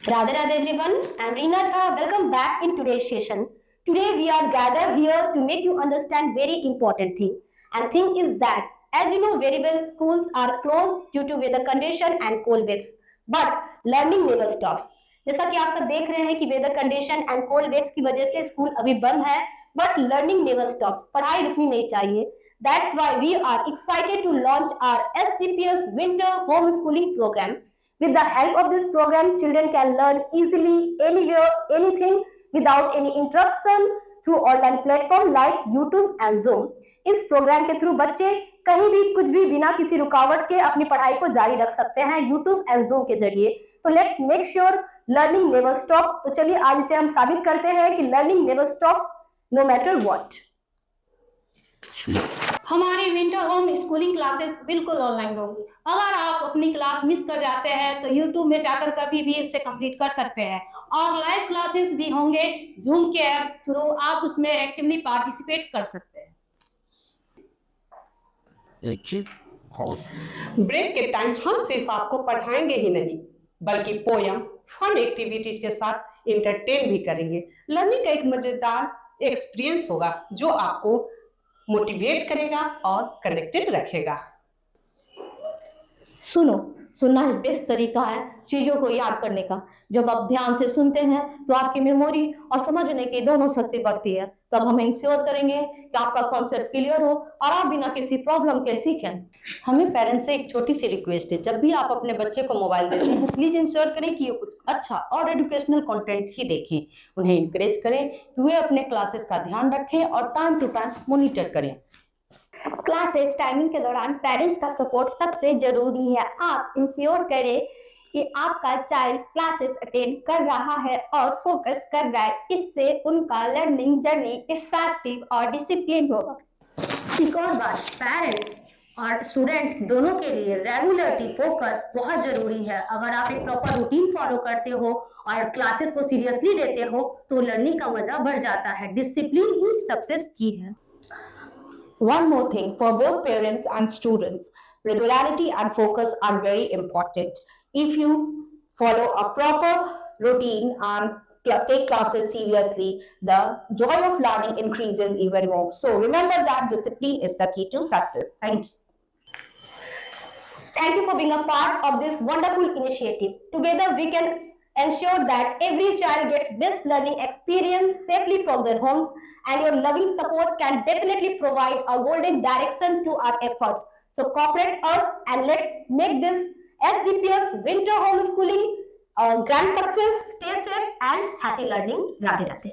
Radhe Radhe everyone, I am Reena Jha. Welcome back in today's session. Today we are gathered here to make you understand very important thing. And thing is that, as you know very well, schools are closed due to weather condition and cold waves. But learning never stops. जैसा कि आप सब देख रहे हैं कि weather condition and cold waves की वजह से स्कूल अभी बंद है, बट लर्निंग नेवर स्टॉप्स. पढ़ाई रुकनी नहीं चाहिए. That's why we are excited to launch our SDPS Winter Homeschooling Program. With the help of this program, children can learn easily, anywhere, anything, without any interruption through online platform like YouTube and Zoom. इस programme के through बच्चे कहीं भी कुछ भी बिना किसी रुकावट के अपनी पढ़ाई को जारी रख सकते हैं YouTube एंड Zoom के जरिए. तो let's make sure learning never stop. तो चलिए आज इसे हम साबित करते हैं कि learning never stop no matter what. हमारी विंटर होम स्कूलिंग क्लासेस बिल्कुल ऑनलाइन होंगी. अगर आप अपनी क्लास मिस कर जाते हैं तो YouTube में जाकर कभी भी इसे कंप्लीट कर सकते हैं. और लाइव क्लासेस भी होंगे Zoom के ऐप थ्रू. आप उसमें एक्टिवली पार्टिसिपेट कर सकते हैं. ब्रेक के टाइम हम सिर्फ आपको पढ़ाएंगे ही नहीं बल्कि पोयम फन एक्टिविटीज के साथ इंटरटेन भी करेंगे. लर्निंग का एक मजेदार एक्सपीरियंस होगा जो आपको मोटिवेट करेगा और कनेक्टेड रखेगा. सुनना ही बेस्ट तरीका है चीजों को याद करने का. जब आप ध्यान से सुनते हैं तो आपकी मेमोरी और समझने की दोनों शक्ति बढ़ती है. तब हम इंश्योर करेंगे कि आपका कॉन्सेप्ट क्लियर हो और आप बिना किसी प्रॉब्लम के सीखें. हमें पेरेंट्स से एक छोटी सी रिक्वेस्ट है, जब भी आप अपने बच्चे को मोबाइल देते हैं प्लीज इंश्योर करें कि ये कुछ अच्छा और एजुकेशनल कंटेंट ही देखें. उन्हें इंकरेज करें कि वे अपने क्लासेस का ध्यान रखें और टाइम टू टाइम मॉनिटर करें. क्लासेस टाइमिंग के दौरान पेरेंट्स का सपोर्ट सबसे जरूरी है. आप इंश्योर करें कि आपका चाइल्ड क्लासेस अटेंड कर रहा है और फोकस कर रहा है. इससे उनका लर्निंग जर्नी इफेक्टिव और डिसिप्लिन होगा. एक और बात, पेरेंट्स और स्टूडेंट्स दोनों के लिए रेगुलरिटी फोकस बहुत जरूरी है. अगर आप एक प्रॉपर रूटीन फॉलो करते हो और क्लासेस को सीरियसली लेते हो तो लर्निंग का मजा बढ़ जाता है. डिसिप्लिन ही सक्सेस की है. One more thing, for both parents and students, regularity and focus are very important. If you follow a proper routine and take classes seriously, the joy of learning increases even more. So remember that discipline is the key to success. Thank you. Thank you for being a part of this wonderful initiative. Together we can ensure that every child gets best learning experience safely from their homes, and your loving support can definitely provide a golden direction to our efforts. So cooperate us and let's make this SDPS winter homeschooling a grand success. Stay safe and happy learning. Radhe Radhe.